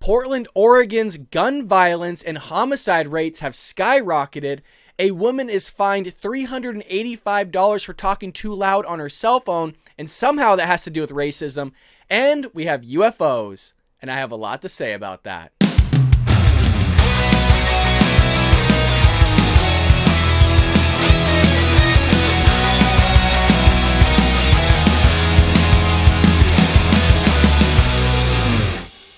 Portland, Oregon's gun violence and homicide rates have skyrocketed. A woman is fined $385 for talking too loud on her cell phone, and somehow that has to do with racism. And we have UFOs, and I have a lot to say about that.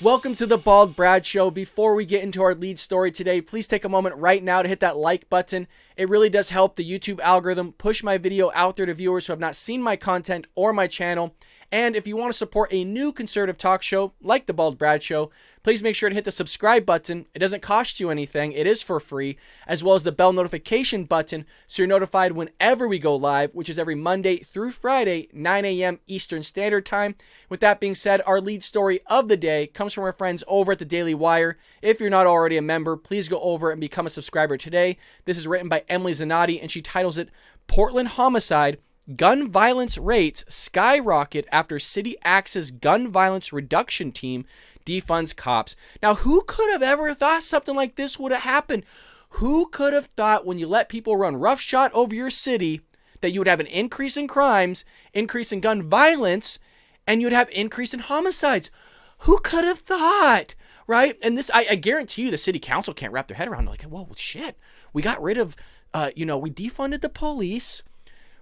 Welcome to the Bald Brad Show. Before we get into our lead story today, please take a moment right now to hit that like button. It really does help the YouTube algorithm push my video out there to viewers who have not seen my content or my channel. And if you want to support a new conservative talk show like the Bald Brad Show, please make sure to hit the subscribe button. It doesn't cost you anything. It is for free, as well as the bell notification button so you're notified whenever we go live, which is every Monday through Friday, 9 a.m. Eastern Standard Time. With that being said, our lead story of the day comes from our friends over at the Daily Wire. If you're not already a member, please go over and become a subscriber today. This is written by Emily Zanotti, and she titles it, Portland Homicide, Gun Violence Rates Skyrocket After City Axes Gun Violence Reduction Team Defunds Cops. Now, who could have ever thought something like this would have happened? Who could have thought when you let people run roughshod over your city that you would have an increase in crimes, increase in gun violence, and you'd have increase in homicides? Who could have thought, right? And this, I guarantee you the city council can't wrap their head around it. Like, whoa, shit, we got rid of, we defunded the police.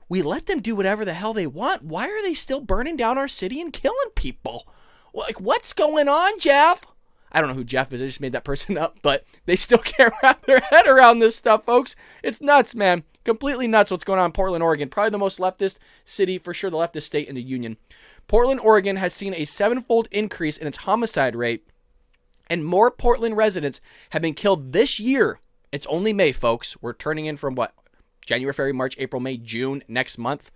We let them do whatever the hell they want. Why are they still burning down our city and killing people? Like, what's going on, Jeff? I don't know who Jeff is. I just made that person up, but they still can't wrap their head around this stuff, folks. It's nuts, man. Completely nuts what's going on in Portland, Oregon. Probably the most leftist city, for sure the leftist state in the union. Portland, Oregon has seen a 7-fold increase in its homicide rate, and more Portland residents have been killed this year. It's only May, folks. We're turning in from what? January, February, March, April, May, June, next month.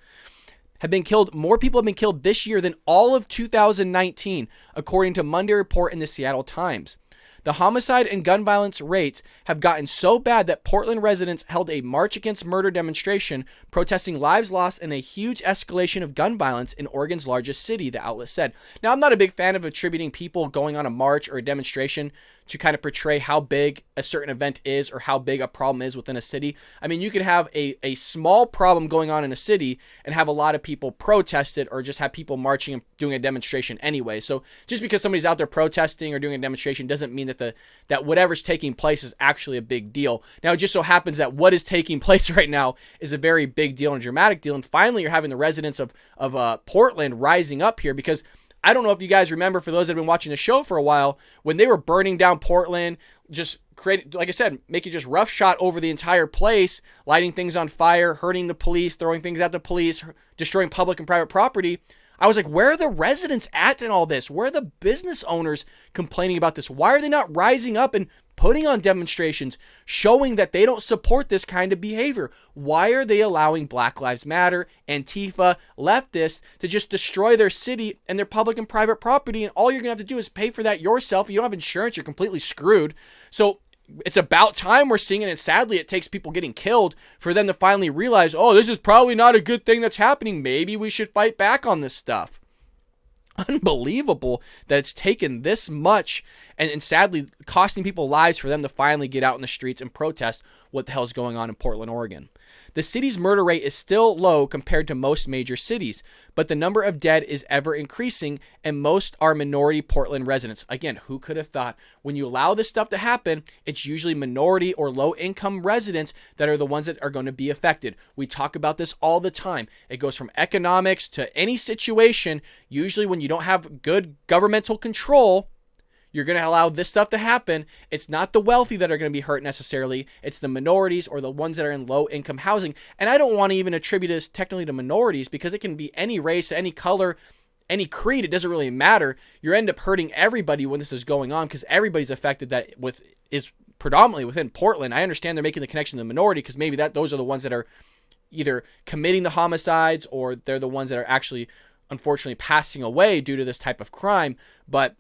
More people have been killed this year than all of 2019, according to Monday report in the Seattle Times. The homicide and gun violence rates have gotten so bad that Portland residents held a March Against Murder demonstration protesting lives lost and a huge escalation of gun violence in Oregon's largest city, the outlet said. Now, I'm not a big fan of attributing people going on a march or a demonstration to kind of portray how big a certain event is or how big a problem is within a city. I mean, you can have a small problem going on in a city and have a lot of people protest it or just have people marching and doing a demonstration anyway. So just because somebody's out there protesting or doing a demonstration doesn't mean that whatever's taking place is actually a big deal. Now, it just so happens that what is taking place right now is a very big deal and a dramatic deal. And finally, you're having the residents of Portland rising up here because I don't know if you guys remember, for those that have been watching the show for a while, when they were burning down Portland, just creating, like I said, making just roughshod over the entire place, lighting things on fire, hurting the police, throwing things at the police, destroying public and private property. I was like, where are the residents at in all this? Where are the business owners complaining about this? Why are they not rising up and putting on demonstrations, showing that they don't support this kind of behavior? Why are they allowing Black Lives Matter, Antifa, leftists to just destroy their city and their public and private property? And all you're going to have to do is pay for that yourself. If you don't have insurance, you're completely screwed. So it's about time we're seeing it. And sadly, it takes people getting killed for them to finally realize, oh, this is probably not a good thing that's happening. Maybe we should fight back on this stuff. Unbelievable that it's taken this much and sadly costing people lives for them to finally get out in the streets and protest what the hell is going on in Portland, Oregon. The city's murder rate is still low compared to most major cities, but the number of dead is ever increasing, and most are minority Portland residents. Again, who could have thought when you allow this stuff to happen, it's usually minority or low-income residents that are the ones that are going to be affected. We talk about this all the time. It goes from economics to any situation. Usually when you don't have good governmental control, you're going to allow this stuff to happen. It's not the wealthy that are going to be hurt necessarily. It's the minorities or the ones that are in low income housing. And I don't want to even attribute this technically to minorities because it can be any race, any color, any creed. It doesn't really matter. You end up hurting everybody when this is going on because everybody's affected that is predominantly within Portland. I understand they're making the connection to the minority because maybe those are the ones that are either committing the homicides or they're the ones that are actually unfortunately passing away due to this type of crime. But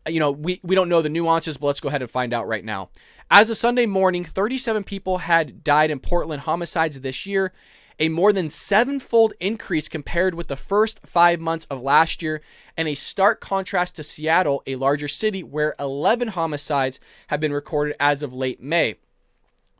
we don't know the nuances, but let's go ahead and find out right now. As of Sunday morning, 37 people had died in Portland homicides this year, a more than 7-fold increase compared with the first 5 months of last year, and a stark contrast to Seattle, a larger city where 11 homicides have been recorded as of late May.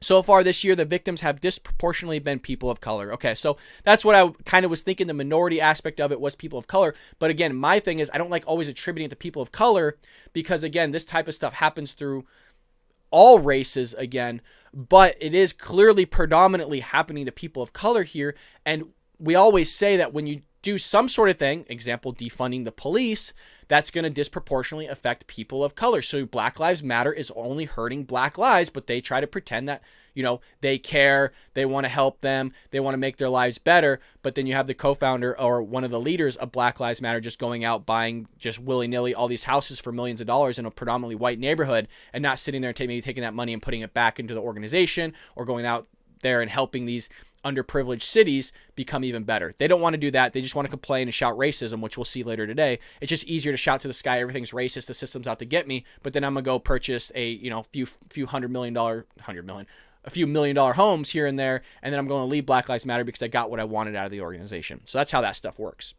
So far this year, the victims have disproportionately been people of color. Okay, so that's what I kind of was thinking. The minority aspect of it was people of color. But again, my thing is I don't like always attributing it to people of color because, again, this type of stuff happens through all races again, but it is clearly predominantly happening to people of color here. And we always say that when you do some sort of thing, example, defunding the police, that's going to disproportionately affect people of color. So Black Lives Matter is only hurting black lives, but they try to pretend that, they care, they want to help them, they want to make their lives better. But then you have the co-founder or one of the leaders of Black Lives Matter just going out buying just willy-nilly all these houses for millions of dollars in a predominantly white neighborhood and not sitting there and maybe taking that money and putting it back into the organization or going out there and helping these underprivileged cities become even better. They don't want to do that. They just want to complain and shout racism, which we'll see later today. It's just easier to shout to the sky, everything's racist, the system's out to get me, but then I'm going to go purchase a, a few million dollar homes here and there, and then I'm going to leave Black Lives Matter because I got what I wanted out of the organization. So that's how that stuff works.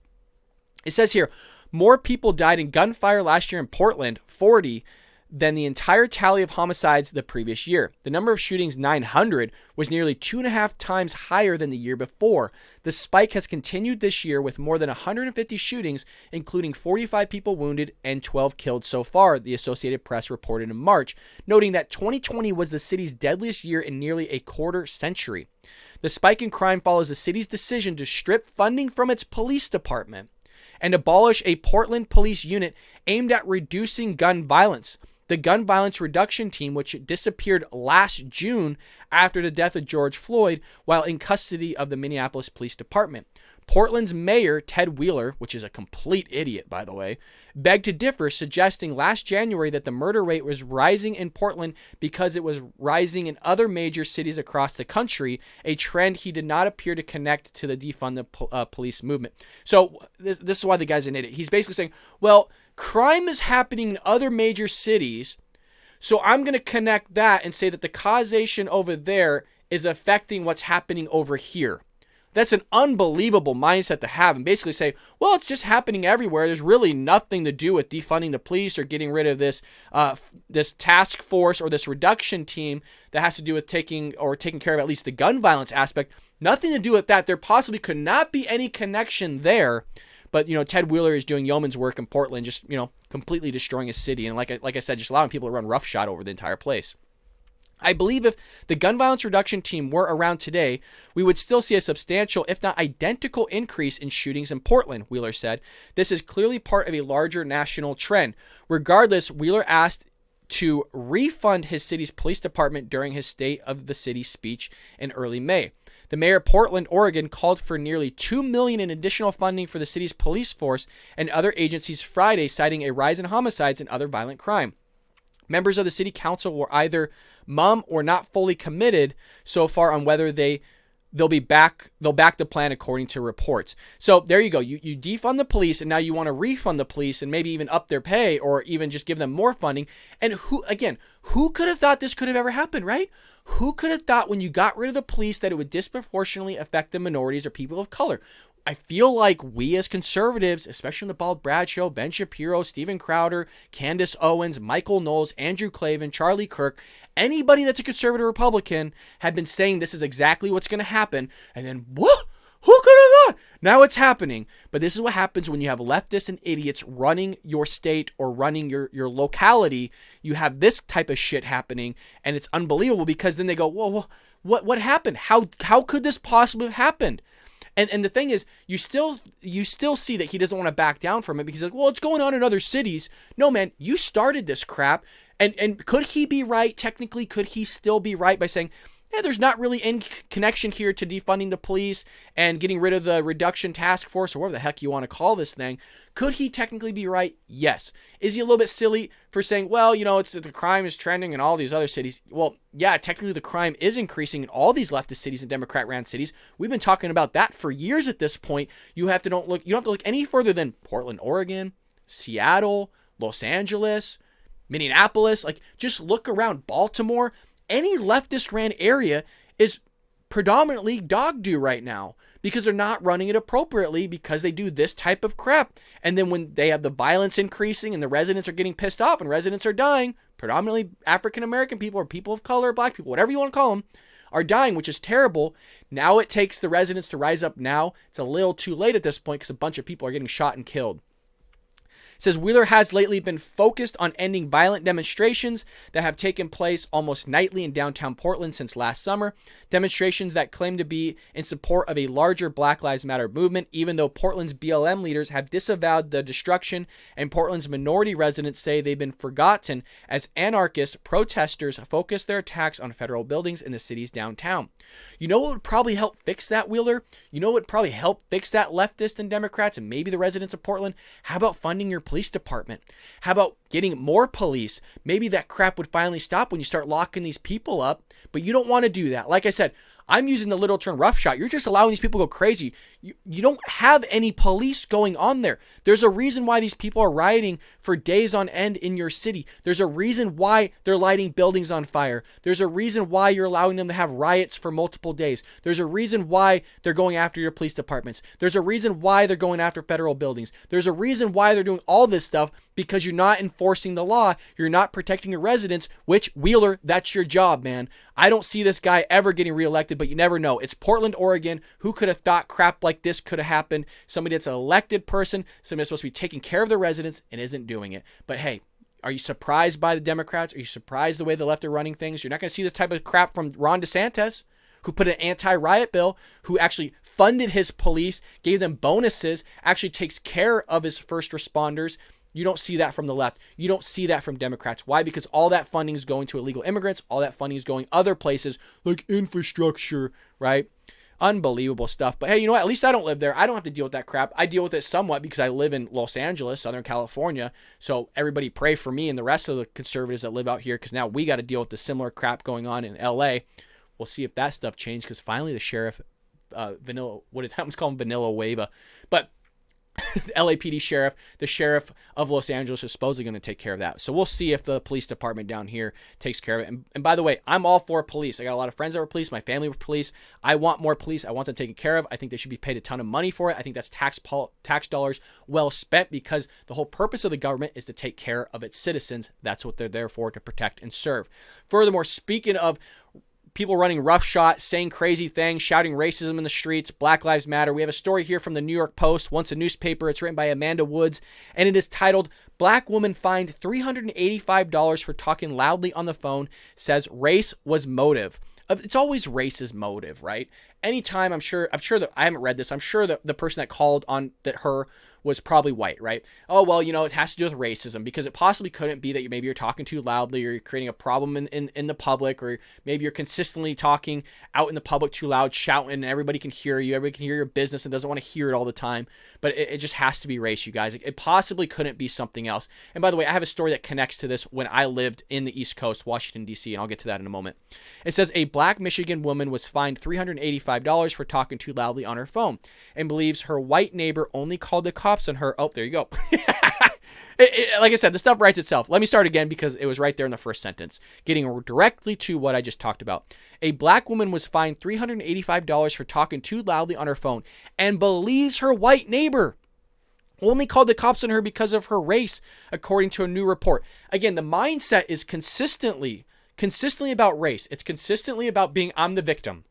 It says here, more people died in gunfire last year in Portland, 40, than the entire tally of homicides the previous year. The number of shootings, 900, was nearly 2.5 times higher than the year before. The spike has continued this year with more than 150 shootings, including 45 people wounded and 12 killed so far, the Associated Press reported in March, noting that 2020 was the city's deadliest year in nearly a quarter century. The spike in crime follows the city's decision to strip funding from its police department and abolish a Portland police unit aimed at reducing gun violence. The gun violence reduction team, which disappeared last June after the death of George Floyd while in custody of the Minneapolis Police Department. Portland's mayor, Ted Wheeler, which is a complete idiot, by the way, begged to differ, suggesting last January that the murder rate was rising in Portland because it was rising in other major cities across the country, a trend he did not appear to connect to the defund the police movement. So this is why the guy's an idiot. He's basically saying, well, crime is happening in other major cities, so I'm going to connect that and say that the causation over there is affecting what's happening over here. That's an unbelievable mindset to have and basically say, well, it's just happening everywhere. There's really nothing to do with defunding the police or getting rid of this this task force or this reduction team that has to do with taking care of at least the gun violence aspect. Nothing to do with that. There possibly could not be any connection there. But, Ted Wheeler is doing yeoman's work in Portland, just, completely destroying a city. And like I said, just allowing people to run roughshod over the entire place. I believe if the gun violence reduction team were around today, we would still see a substantial, if not identical, increase in shootings in Portland, Wheeler said. This is clearly part of a larger national trend. Regardless, Wheeler asked to refund his city's police department during his State of the City speech in early May. The mayor of Portland, Oregon, called for nearly $2 million in additional funding for the city's police force and other agencies Friday, citing a rise in homicides and other violent crime. Members of the city council were either mum or not fully committed so far on whether they'll back the plan according to reports. So there you go. You defund the police and now you want to refund the police and maybe even up their pay or even just give them more funding. And who could have thought this could have ever happened, right? Who could have thought when you got rid of the police that it would disproportionately affect the minorities or people of color? I feel like we as conservatives, especially in the Bald Brad Show, Ben Shapiro, Steven Crowder, Candace Owens, Michael Knowles, Andrew Klavan, Charlie Kirk, anybody that's a conservative Republican had been saying this is exactly what's going to happen. And then, what? Who could have thought? Now it's happening. But this is what happens when you have leftists and idiots running your state or running your locality. You have this type of shit happening, and it's unbelievable because then they go, whoa, what happened? How could this possibly have happened? And the thing is, you still see that he doesn't want to back down from it because he's like, well, it's going on in other cities. No, man, you started this crap. And could he be right? Technically, could he still be right by saying, yeah, there's not really any connection here to defunding the police and getting rid of the reduction task force or whatever the heck you want to call this thing? Could he technically be right? Yes. Is he a little bit silly for saying, well, it's the crime is trending in all these other cities? Well, yeah, technically the crime is increasing in all these leftist cities and Democrat-ran cities. We've been talking about that for years at this point. You don't have to look any further than Portland, Oregon, Seattle, Los Angeles, Minneapolis. Like, just look around Baltimore. Any leftist ran area is predominantly dog do right now because they're not running it appropriately because they do this type of crap. And then when they have the violence increasing and the residents are getting pissed off and residents are dying, predominantly African-American people or people of color, black people, whatever you want to call them, are dying, which is terrible. Now it takes the residents to rise up now. It's a little too late at this point because a bunch of people are getting shot and killed. It says Wheeler has lately been focused on ending violent demonstrations that have taken place almost nightly in downtown Portland since last summer. Demonstrations that claim to be in support of a larger Black Lives Matter movement, even though Portland's BLM leaders have disavowed the destruction and Portland's minority residents say they've been forgotten as anarchist protesters focus their attacks on federal buildings in the city's downtown. You know what would probably help fix that, Wheeler? You know what would probably help fix that, leftists and Democrats and maybe the residents of Portland? How about funding your police department? How about getting more police? Maybe that crap would finally stop when you start locking these people up, but you don't want to do that. Like I said, I'm using the literal term roughshod. You're just allowing these people to go crazy. You don't have any police going on there. There's a reason why these people are rioting for days on end in your city. There's a reason why they're lighting buildings on fire. There's a reason why you're allowing them to have riots for multiple days. There's a reason why they're going after your police departments. There's a reason why they're going after federal buildings. There's a reason why they're doing all this stuff, because you're not enforcing the law. You're not protecting your residents, which, Wheeler, that's your job, man. I don't see this guy ever getting reelected, but you never know. It's Portland, Oregon. Who could have thought crap like this could have happened? Somebody that's an elected person, somebody that's supposed to be taking care of the residents and isn't doing it. But hey, are you surprised by the Democrats? Are you surprised the way the left are running things? You're not going to see this type of crap from Ron DeSantis, who put an anti-riot bill, who actually funded his police, gave them bonuses, actually takes care of his first responders. You don't see that from the left. You don't see that from Democrats. Why? Because all that funding is going to illegal immigrants. All that funding is going other places like infrastructure, right? Unbelievable stuff. But hey, you know what? At least I don't live there. I don't have to deal with that crap. I deal with it somewhat because I live in Los Angeles, Southern California. So everybody pray for me and the rest of the conservatives that live out here, because now we got to deal with the similar crap going on in LA. We'll see if that stuff changes, because finally the sheriff, Vanilla, what is that? Let's call him Vanilla Wava. But the LAPD sheriff, the sheriff of Los Angeles, is supposedly going to take care of that. So we'll see if the police department down here takes care of it. And by the way, I'm all for police. I got a lot of friends that were police. My family were police. I want more police. I want them taken care of. I think they should be paid a ton of money for it. I think that's tax dollars well spent, because the whole purpose of the government is to take care of its citizens. That's what they're there for, to protect and serve. Furthermore, speaking of people running roughshod, saying crazy things, shouting racism in the streets, Black Lives Matter, we have a story here from the New York Post, once a newspaper. It's written by Amanda Woods, and it is titled, "Black Woman Fined $385 for Talking Loudly on the Phone, Says Race Was Motive." It's always race is motive, right? Anytime, I'm sure that I haven't read this. I'm sure that the person that called on that her was probably white, right? Oh, well, you know, it has to do with racism, because it possibly couldn't be that maybe you're talking too loudly, or you're creating a problem in the public, or maybe you're consistently talking out in the public too loud, shouting, and everybody can hear you. Everybody can hear your business and doesn't want to hear it all the time. But it just has to be race, you guys. It possibly couldn't be something else. And by the way, I have a story that connects to this when I lived in the East Coast, Washington, D.C., and I'll get to that in a moment. It says a black Michigan woman was fined $385 for talking too loudly on her phone, and believes her white neighbor only called the cops on her. Oh, there you go. Like I said, the stuff writes itself. Let me start again, because it was right there in the first sentence, getting directly to what I just talked about. A black woman was fined $385 for talking too loudly on her phone, and believes her white neighbor only called the cops on her because of her race, according to a new report. Again, the mindset is consistently about race. It's consistently about being, I'm the victim.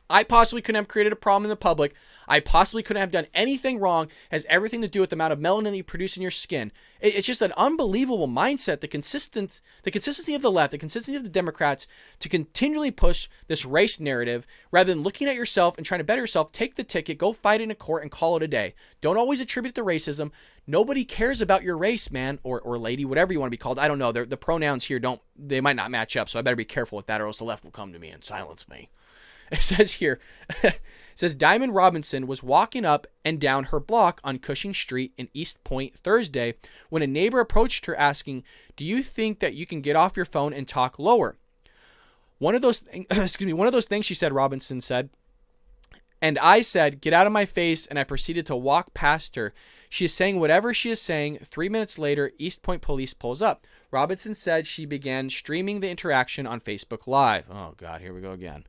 I possibly couldn't have created a problem in the public. I possibly couldn't have done anything wrong. It has everything to do with the amount of melanin that you produce in your skin. It's just an unbelievable mindset. The consistency of the left, the consistency of the Democrats to continually push this race narrative, rather than looking at yourself and trying to better yourself. Take the ticket, go fight in a court, and call it a day. Don't always attribute it to racism. Nobody cares about your race, man, or lady, whatever you want to be called. I don't know. The pronouns here they might not match up, so I better be careful with that, or else the left will come to me and silence me. It says here, it says Diamond Robinson was walking up and down her block on Cushing Street in East Point Thursday when a neighbor approached her asking, "Do you think that you can get off your phone and talk lower?" One of those things, she said, Robinson said. And I said, "Get out of my face," and I proceeded to walk past her. She is saying whatever she is saying. 3 minutes later, East Point police pulls up. Robinson said she began streaming the interaction on Facebook Live. Oh, God, here we go again.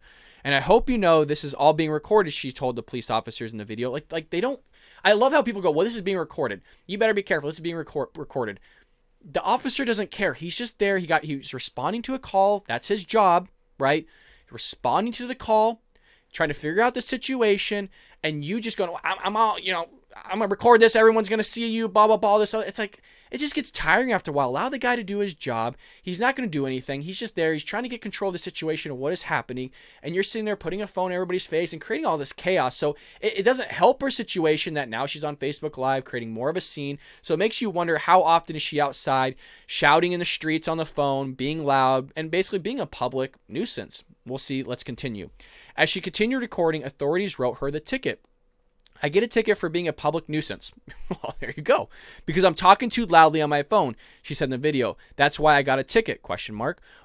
And I hope you know this is all being recorded, she told the police officers in the video. Like they don't, I love how people go, well, this is being recorded. You better be careful. This is being recorded. The officer doesn't care. He's just there. He was responding to a call. That's his job, right? Responding to the call, trying to figure out the situation, and you just going, I'm all, I'm going to record this. Everyone's going to see you, blah, blah, blah, all this. It's like, it just gets tiring after a while. Allow the guy to do his job. He's not going to do anything. He's just there. He's trying to get control of the situation of what is happening. And you're sitting there putting a phone in everybody's face and creating all this chaos. So it doesn't help her situation that now she's on Facebook Live, creating more of a scene. So it makes you wonder, how often is she outside shouting in the streets on the phone, being loud, and basically being a public nuisance? We'll see. Let's continue. As she continued recording, authorities wrote her the ticket. I get a ticket for being a public nuisance. Well, there you go. Because I'm talking too loudly on my phone, she said in the video. That's why I got a ticket, ?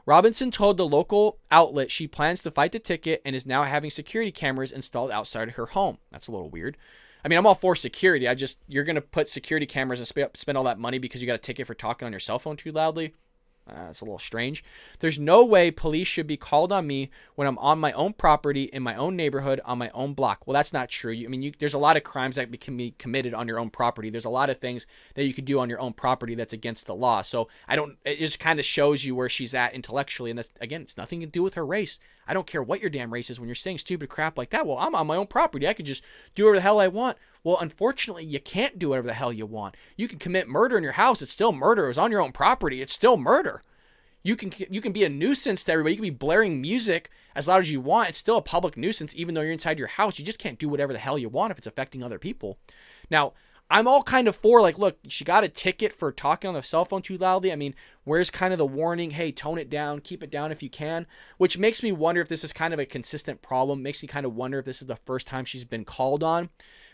Robinson told the local outlet she plans to fight the ticket and is now having security cameras installed outside her home. That's a little weird. I mean, I'm all for security. You're going to put security cameras and spend all that money because you got a ticket for talking on your cell phone too loudly? It's a little strange. There's no way police should be called on me when I'm on my own property, in my own neighborhood, on my own block. Well, that's not true. There's a lot of crimes that can be committed on your own property. There's a lot of things that you could do on your own property that's against the law. So it just kind of shows you where she's at intellectually. And that's, again, it's nothing to do with her race. I don't care what your damn race is when you're saying stupid crap like that. Well, I'm on my own property. I can just do whatever the hell I want. Well, unfortunately, you can't do whatever the hell you want. You can commit murder in your house. It's still murder. It's on your own property. It's still murder. You can be a nuisance to everybody. You can be blaring music as loud as you want. It's still a public nuisance, even though you're inside your house. You just can't do whatever the hell you want if it's affecting other people. Now, I'm all kind of for, like, look, she got a ticket for talking on the cell phone too loudly. I mean, where's kind of the warning? Hey, tone it down, keep it down if you can, which makes me wonder if this is kind of a consistent problem. Makes me kind of wonder if this is the first time she's been called on.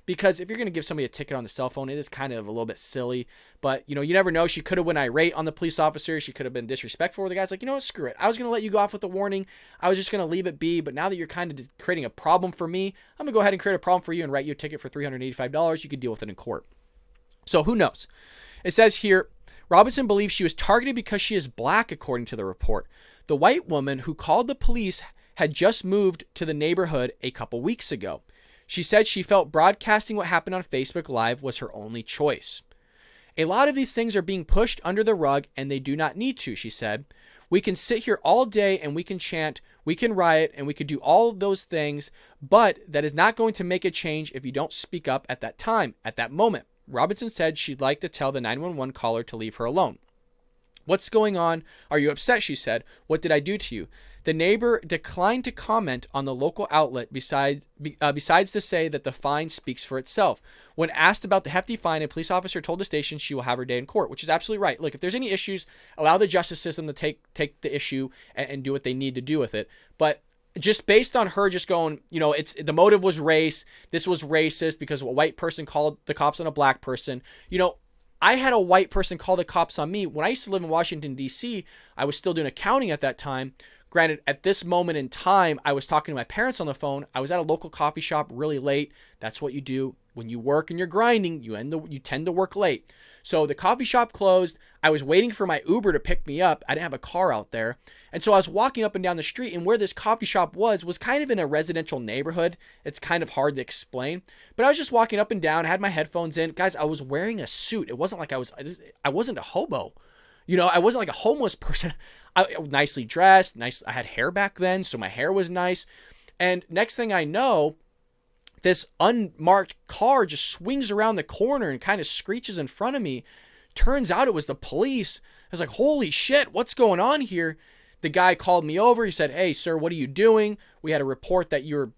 Because if you're going to give somebody a ticket on the cell phone, it is kind of a little bit silly. But, you never know. She could have been irate on the police officer. She could have been disrespectful with the guy's like, what, screw it. I was going to let you go off with the warning. I was just going to leave it be. But now that you're kind of creating a problem for me, I'm going to go ahead and create a problem for you and write you a ticket for $385. You could deal with it in court. So who knows? It says here, Robinson believes she was targeted because she is black, according to the report. The white woman who called the police had just moved to the neighborhood a couple weeks ago. She said she felt broadcasting what happened on Facebook Live was her only choice. A lot of these things are being pushed under the rug, and they do not need to, she said. We can sit here all day and we can chant, we can riot, and we could do all of those things, but that is not going to make a change if you don't speak up at that time, at that moment. Robinson said she'd like to tell the 911 caller to leave her alone. What's going on? Are you upset? She said. What did I do to you? The neighbor declined to comment on the local outlet besides to say that the fine speaks for itself. When asked about the hefty fine, a police officer told the station she will have her day in court, which is absolutely right. Look, if there's any issues, allow the justice system to take the issue and do what they need to do with it. But just based on her just going, it's the motive was race. This was racist because a white person called the cops on a black person. I had a white person call the cops on me. When I used to live in Washington, D.C., I was still doing accounting at that time. Granted, at this moment in time, I was talking to my parents on the phone. I was at a local coffee shop really late. That's what you do. When you work and you're grinding, you tend to work late. So the coffee shop closed. I was waiting for my Uber to pick me up. I didn't have a car out there. And so I was walking up and down the street, and where this coffee shop was kind of in a residential neighborhood. It's kind of hard to explain. But I was just walking up and down, had my headphones in. Guys, I was wearing a suit. It wasn't like I wasn't a hobo. I wasn't like a homeless person. I nicely dressed, nice. I had hair back then, so my hair was nice. And next thing I know, this unmarked car just swings around the corner and kind of screeches in front of me. Turns out it was the police. I was like, holy shit, what's going on here? The guy called me over. He said, hey, sir, what are you doing? We had a report that you're,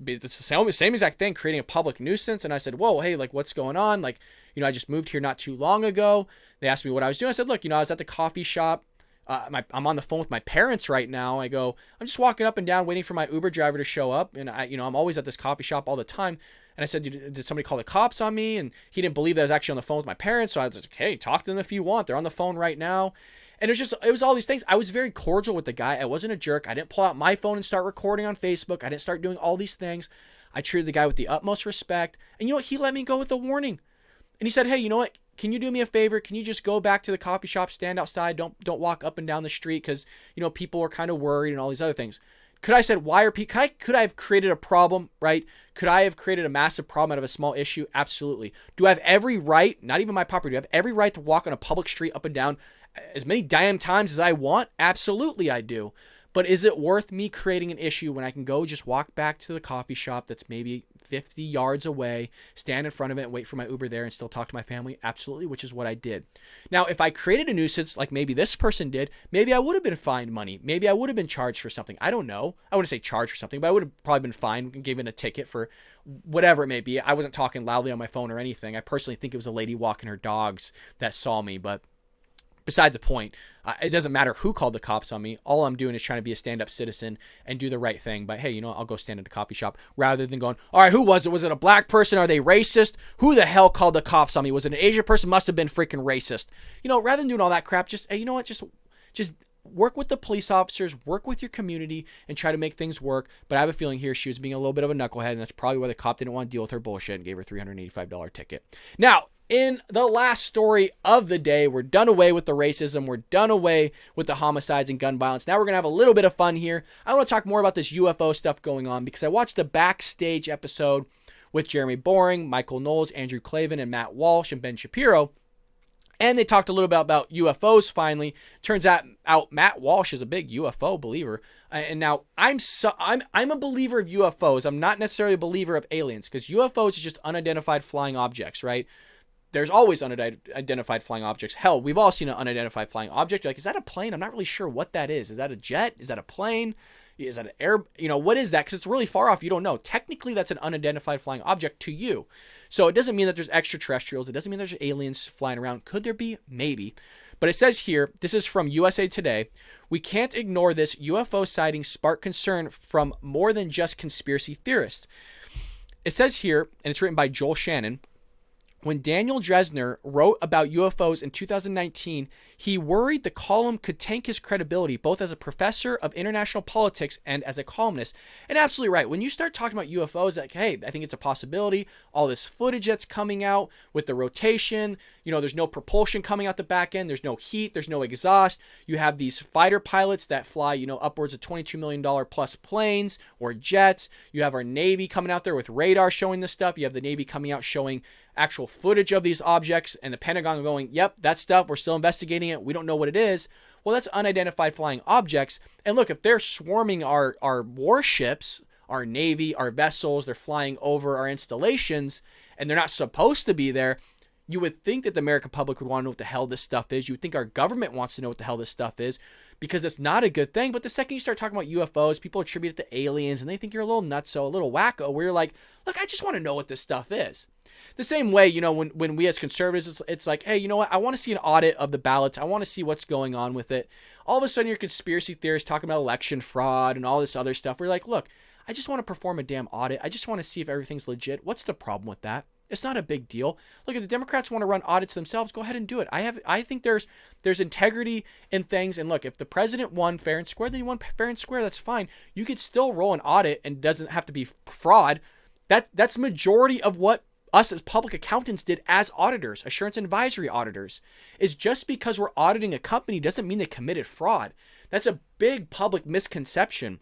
it's the same exact thing, creating a public nuisance. And I said, whoa, hey, like, what's going on? Like, I just moved here not too long ago. They asked me what I was doing. I said, look, I was at the coffee shop. I'm on the phone with my parents right now. I go, I'm just walking up and down waiting for my Uber driver to show up. And I'm always at this coffee shop all the time. And I said, did somebody call the cops on me? And he didn't believe that I was actually on the phone with my parents. So I was like, hey, talk to them if you want. They're on the phone right now. And it was all these things. I was very cordial with the guy. I wasn't a jerk. I didn't pull out my phone and start recording on Facebook. I didn't start doing all these things. I treated the guy with the utmost respect. And he let me go with the warning. And he said, hey, you know what? Can you do me a favor? Can you just go back to the coffee shop, stand outside, don't walk up and down the street because, people are kind of worried and all these other things. Could I said, why are people, could I have created a problem, right? Could I have created a massive problem out of a small issue? Absolutely. Do I have every right, not even my property, do I have every right to walk on a public street up and down as many damn times as I want? Absolutely I do. But is it worth me creating an issue when I can go just walk back to the coffee shop that's maybe 50 yards away, stand in front of it and wait for my Uber there and still talk to my family? Absolutely, which is what I did. Now, if I created a nuisance like maybe this person did, maybe I would have been fined money. Maybe I would have been charged for something. I don't know. I wouldn't say charged for something, but I would have probably been fined and given a ticket for whatever it may be. I wasn't talking loudly on my phone or anything. I personally think it was a lady walking her dogs that saw me, but beside the point, it doesn't matter who called the cops on me. All I'm doing is trying to be a stand-up citizen and do the right thing. But hey, you know what? I'll go stand at a coffee shop rather than going, all right, who was it? Was it a black person? Are they racist? Who the hell called the cops on me? Was it an Asian person? Must have been freaking racist. You know, rather than doing all that crap, just, hey, you know what? Just work with the police officers, work with your community, and try to make things work. But I have a feeling here she was being a little bit of a knucklehead, and that's probably why the cop didn't want to deal with her bullshit and gave her a $385 ticket. Now, in the last story of the day, we're done away with the racism. We're done away with the homicides and gun violence. Now we're going to have a little bit of fun here. I want to talk more about this UFO stuff going on because I watched the backstage episode with Jeremy Boring, Michael Knowles, Andrew Clavin, and Matt Walsh and Ben Shapiro. And they talked a little bit about UFOs finally. Turns out Matt Walsh is a big UFO believer. And now I'm a believer of UFOs. I'm not necessarily a believer of aliens because UFOs is just unidentified flying objects, right? There's always unidentified flying objects. Hell, we've all seen an unidentified flying object. You're like, is that a plane? I'm not really sure what that is. Is that a jet? Is that a plane? Is that an air? You know, what is that? Because it's really far off. You don't know. Technically, that's an unidentified flying object to you. So it doesn't mean that there's extraterrestrials. It doesn't mean there's aliens flying around. Could there be? Maybe. But it says here, this is from USA Today, we can't ignore this. UFO sightings spark concern from more than just conspiracy theorists. It says here, and it's written by Joel Shannon, when Daniel Dresner wrote about UFOs in 2019, he worried the column could tank his credibility, both as a professor of international politics and as a columnist. And absolutely right. When you start talking about UFOs, like, hey, I think it's a possibility. All this footage that's coming out with the rotation, you know, there's no propulsion coming out the back end. There's no heat. There's no exhaust. You have these fighter pilots that fly, you know, upwards of $22 million plus planes or jets. You have our Navy coming out there with radar showing this stuff. You have the Navy coming out showing actual footage of these objects, and the Pentagon going, yep, that stuff, we're still investigating it. We don't know what it is. Well, that's unidentified flying objects. And look, if they're swarming our warships, our Navy, our vessels, they're flying over our installations, and they're not supposed to be there, you would think that the American public would want to know what the hell this stuff is. You would think our government wants to know what the hell this stuff is because it's not a good thing. But the second you start talking about UFOs, people attribute it to aliens, and they think you're a little nutso, a little wacko, where you're like, look, I just want to know what this stuff is. The same way, you know, when we as conservatives, it's like, hey, you know what? I want to see an audit of the ballots. I want to see what's going on with it. All of a sudden, you're conspiracy theorists talking about election fraud and all this other stuff. We're like, look, I just want to perform a damn audit. I just want to see if everything's legit. What's the problem with that? It's not a big deal. Look, if the Democrats want to run audits themselves, go ahead and do it. I think there's integrity in things. And look, if the president won fair and square, then he won fair and square. That's fine. You could still roll an audit and it doesn't have to be fraud. That's majority of what us as public accountants did as auditors, assurance and advisory auditors, is just because we're auditing a company doesn't mean they committed fraud. That's a big public misconception.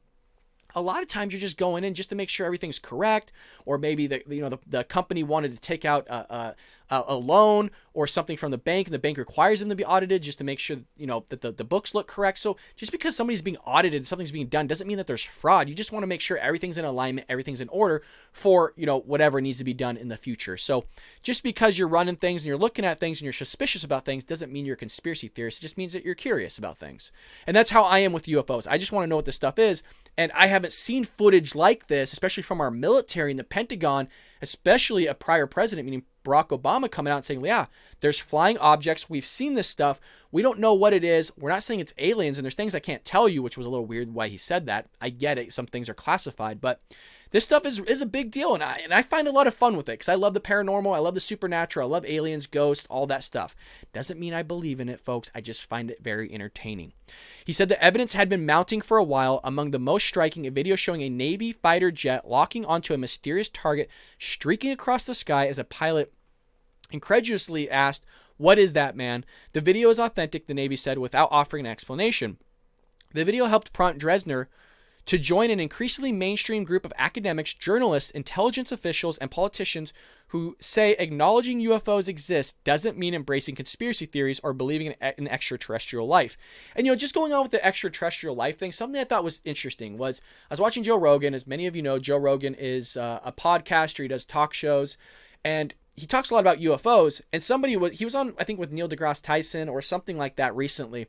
A lot of times you're just going in just to make sure everything's correct, or maybe the company wanted to take out a loan or something from the bank, and the bank requires them to be audited just to make sure that the books look correct. So just because somebody's being audited and something's being done doesn't mean that there's fraud. You just want to make sure everything's in alignment, everything's in order for whatever needs to be done in the future. So just because you're running things and you're looking at things and you're suspicious about things doesn't mean you're a conspiracy theorist. It just means that you're curious about things. And that's how I am with UFOs. I just want to know what this stuff is. And I haven't seen footage like this, especially from our military and the Pentagon, especially a prior president, meaning Barack Obama, coming out and saying, yeah, there's flying objects. We've seen this stuff. We don't know what it is. We're not saying it's aliens, and there's things I can't tell you, which was a little weird why he said that. I get it. Some things are classified, but this stuff is a big deal, and I find a lot of fun with it because I love the paranormal. I love the supernatural. I love aliens, ghosts, all that stuff. Doesn't mean I believe in it, folks. I just find it very entertaining. He said the evidence had been mounting for a while. Among the most striking, a video showing a Navy fighter jet locking onto a mysterious target streaking across the sky as a pilot incredulously asked, "What is that, man?" The video is authentic, the Navy said, without offering an explanation. The video helped prompt Dresner to join an increasingly mainstream group of academics, journalists, intelligence officials, and politicians who say acknowledging UFOs exist doesn't mean embracing conspiracy theories or believing in extraterrestrial life. And, just going on with the extraterrestrial life thing, something I thought was interesting was I was watching Joe Rogan. As many of you know, Joe Rogan is a podcaster. He does talk shows, and he talks a lot about UFOs. And he was on, I think, with Neil deGrasse Tyson or something like that recently.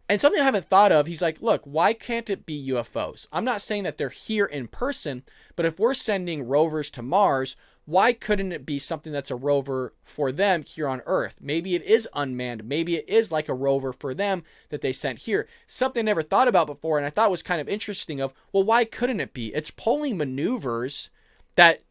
And something I haven't thought of, he's like, look, why can't it be UFOs? I'm not saying that they're here in person, but if we're sending rovers to Mars, why couldn't it be something that's a rover for them here on Earth? Maybe it is unmanned. Maybe it is like a rover for them that they sent here. Something I never thought about before, and I thought was kind of interesting of, well, why couldn't it be? It's pulling maneuvers that,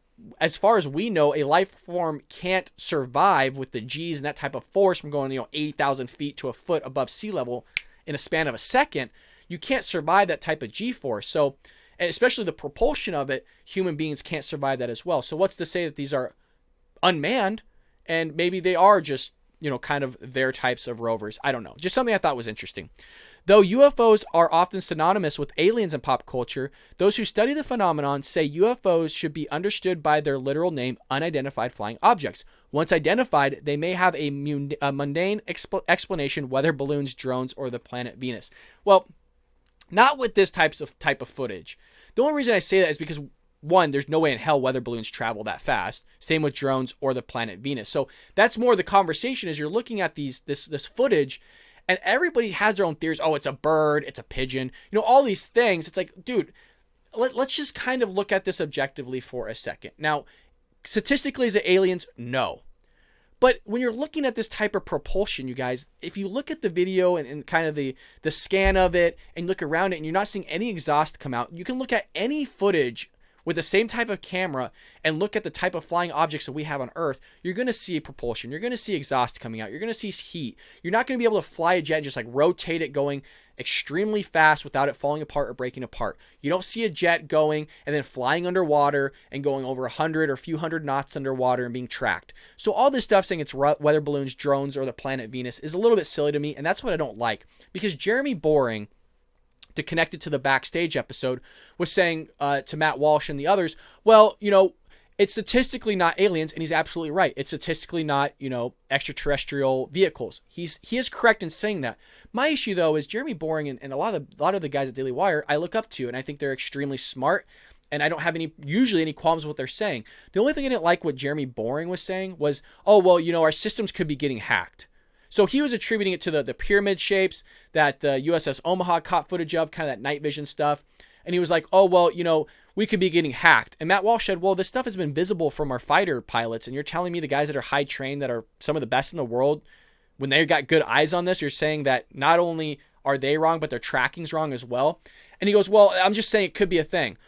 as far as we know, a life form can't survive with the G's and that type of force from going, 80,000 feet to a foot above sea level in a span of a second. You can't survive that type of G-force. So, and especially the propulsion of it, human beings can't survive that as well. So what's to say that these are unmanned and maybe they are just, kind of their types of rovers? I don't know. Just something I thought was interesting. Though UFOs are often synonymous with aliens in pop culture, those who study the phenomenon say UFOs should be understood by their literal name, unidentified flying objects. Once identified, they may have a mundane explanation, weather balloons, drones, or the planet Venus. Well, not with this type of footage. The only reason I say that is because, one, there's no way in hell weather balloons travel that fast. Same with drones or the planet Venus. So that's more the conversation as you're looking at this footage, and everybody has their own theories. Oh, it's a bird, it's a pigeon, all these things. It's like, dude, let's just kind of look at this objectively for a second. Now, statistically, is it aliens? No. But when you're looking at this type of propulsion, you guys, if you look at the video and kind of the scan of it and you look around it and you're not seeing any exhaust come out, you can look at any footage with the same type of camera and look at the type of flying objects that we have on Earth, you're going to see propulsion. You're going to see exhaust coming out. You're going to see heat. You're not going to be able to fly a jet and just like rotate it going extremely fast without it falling apart or breaking apart. You don't see a jet going and then flying underwater and going over 100 or a few hundred knots underwater and being tracked. So all this stuff saying it's weather balloons, drones, or the planet Venus is a little bit silly to me, and that's what I don't like. Because Jeremy Boring, to connect it to the backstage episode, was saying to Matt Walsh and the others, well, it's statistically not aliens, and he's absolutely right. It's statistically not, extraterrestrial vehicles. He is correct in saying that. My issue, though, is Jeremy Boring and a lot of the guys at Daily Wire I look up to, and I think they're extremely smart, and I don't have usually any qualms with what they're saying. The only thing I didn't like what Jeremy Boring was saying was, oh, well, our systems could be getting hacked. So he was attributing it to the pyramid shapes that the USS Omaha caught footage of, kind of that night vision stuff. And he was like, oh, well, we could be getting hacked. And Matt Walsh said, well, this stuff has been visible from our fighter pilots. And you're telling me the guys that are high trained, that are some of the best in the world, when they got good eyes on this, you're saying that not only are they wrong, but their tracking's wrong as well. And he goes, well, I'm just saying it could be a thing.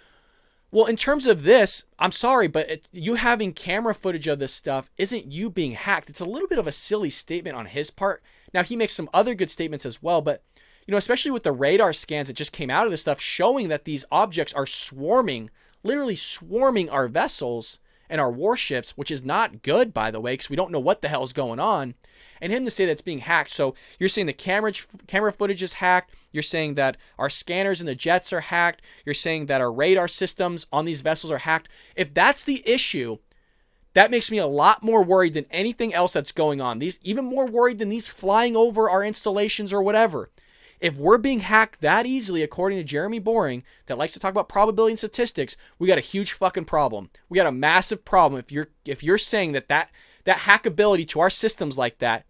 Well, in terms of this, I'm sorry, but you having camera footage of this stuff isn't you being hacked. It's a little bit of a silly statement on his part. Now, he makes some other good statements as well, but, especially with the radar scans that just came out of this stuff showing that these objects are swarming, literally swarming our vessels and our warships, which is not good, by the way, because we don't know what the hell's going on. And him to say that's being hacked. So you're saying the camera footage is hacked. You're saying that our scanners in the jets are hacked. You're saying that our radar systems on these vessels are hacked. If that's the issue, that makes me a lot more worried than anything else that's going on. Even more worried than these flying over our installations or whatever. If we're being hacked that easily, according to Jeremy Boring, that likes to talk about probability and statistics, we got a huge fucking problem. We got a massive problem if you're saying that hackability to our systems like that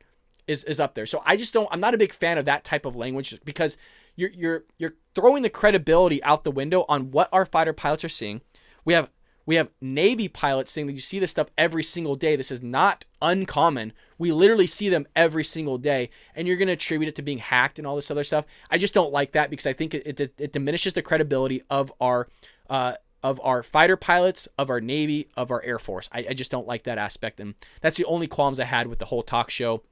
is up there. So I'm not a big fan of that type of language, because you're throwing the credibility out the window on what our fighter pilots are seeing. We have Navy pilots saying that you see this stuff every single day. This is not uncommon. We literally see them every single day, and you're going to attribute it to being hacked and all this other stuff. I just don't like that, because I think it diminishes the credibility of our fighter pilots, of our Navy, of our Air Force. I just don't like that aspect, and that's the only qualms I had with the whole talk show.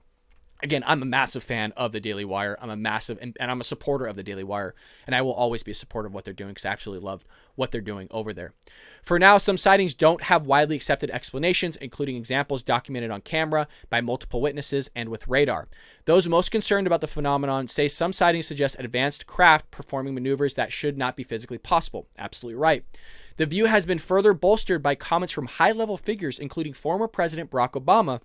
Again, I'm a massive fan of the Daily Wire. I'm a massive, and I'm a supporter of the Daily Wire, and I will always be a supporter of what they're doing because I absolutely love what they're doing over there. For now, some sightings don't have widely accepted explanations, including examples documented on camera by multiple witnesses and with radar. Those most concerned about the phenomenon say some sightings suggest advanced craft performing maneuvers that should not be physically possible. Absolutely right. The view has been further bolstered by comments from high-level figures, including former President Barack Obama,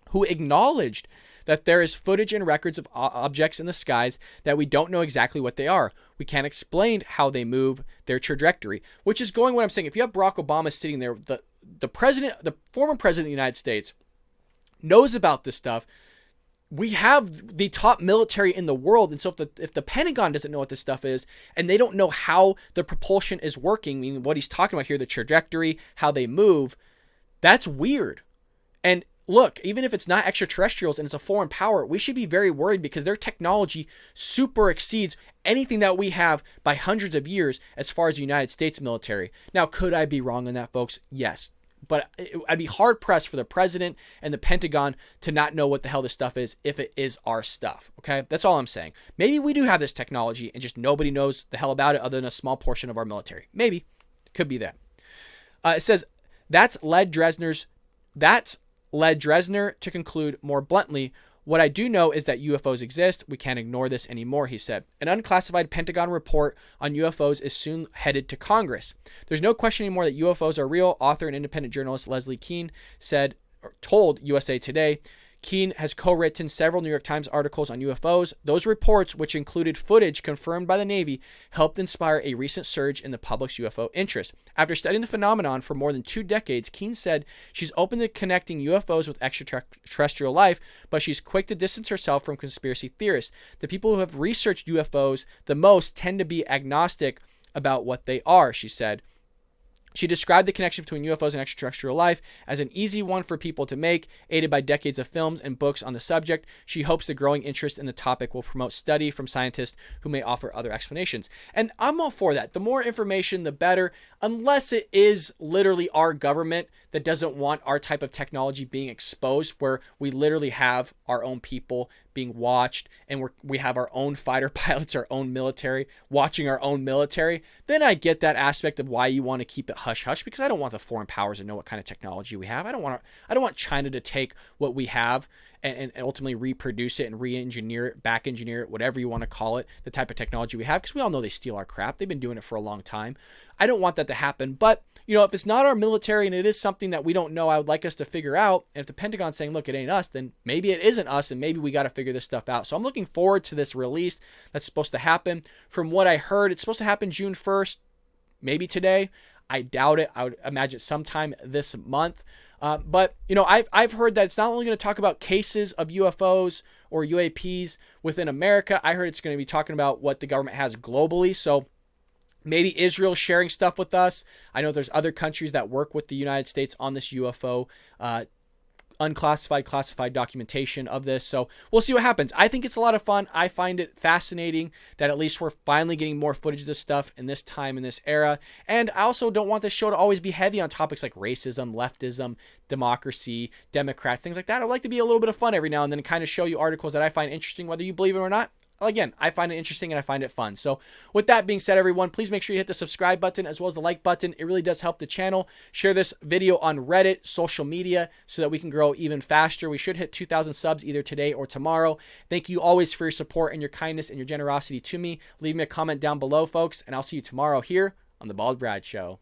who acknowledged that there is footage and records of objects in the skies that we don't know exactly what they are. We can't explain how they move, their trajectory, which is going what I'm saying. If you have Barack Obama sitting there, the former president of the United States knows about this stuff. We have the top military in the world. And so if the Pentagon doesn't know what this stuff is, and they don't know how the propulsion is working, meaning what he's talking about here, the trajectory, how they move, that's weird. And look, even if it's not extraterrestrials and it's a foreign power, we should be very worried because their technology super exceeds anything that we have by hundreds of years as far as the United States military. Now, could I be wrong on that, folks? Yes. But I'd be hard-pressed for the president and the Pentagon to not know what the hell this stuff is if it is our stuff, okay? That's all I'm saying. Maybe we do have this technology and just nobody knows the hell about it other than a small portion of our military. Maybe. Could be that. It says, that's led Dresner to conclude more bluntly, what I do know is that UFOs exist. We can't ignore this anymore, he said. An unclassified Pentagon report on UFOs is soon headed to Congress. There's no question anymore that UFOs are real, author and independent journalist Leslie Kean told USA Today. Kean has co-written several New York Times articles on UFOs. Those reports, which included footage confirmed by the Navy, helped inspire a recent surge in the public's UFO interest. After studying the phenomenon for more than 2 decades, Kean said she's open to connecting UFOs with extraterrestrial life, but she's quick to distance herself from conspiracy theorists. The people who have researched UFOs the most tend to be agnostic about what they are, she said. She described the connection between UFOs and extraterrestrial life as an easy one for people to make, aided by decades of films and books on the subject. She hopes the growing interest in the topic will promote study from scientists who may offer other explanations. And I'm all for that. The more information, the better, unless it is literally our government that doesn't want our type of technology being exposed, where we literally have our own people being watched and we have our own fighter pilots, our own military, watching our own military. Then I get that aspect of why you want to keep it hush-hush, because I don't want the foreign powers to know what kind of technology we have. I don't want China to take what we have and ultimately reproduce it and re-engineer it, back engineer it, whatever you want to call it, the type of technology we have, because we all know they steal our crap. They've been doing it for a long time. I don't want that to happen. But, you know, if it's not our military and it is something that we don't know, I would like us to figure out. And if the Pentagon's saying, look, it ain't us, then maybe it isn't us and maybe we got to figure this stuff out. So I'm looking forward to this release that's supposed to happen. From what I heard, it's supposed to happen June 1st, maybe today. I doubt it. I would imagine sometime this month. But, you know, I've heard that it's not only going to talk about cases of UFOs or UAPs within America. I heard it's going to be talking about what the government has globally. So maybe Israel sharing stuff with us. I know there's other countries that work with the United States on this UFO unclassified, classified documentation of this. So we'll see what happens. I think it's a lot of fun. I find it fascinating that at least we're finally getting more footage of this stuff in this time, in this era. And I also don't want this show to always be heavy on topics like racism, leftism, democracy, Democrats, things like that. I'd like to be a little bit of fun every now and then and kind of show you articles that I find interesting, whether you believe it or not. Again, I find it interesting and I find it fun. So with that being said, everyone, please make sure you hit the subscribe button as well as the like button. It really does help the channel. Share this video on Reddit, social media, so that we can grow even faster. We should hit 2,000 subs either today or tomorrow. Thank you always for your support and your kindness and your generosity to me. Leave me a comment down below, folks, and I'll see you tomorrow here on The Bald Brad Show.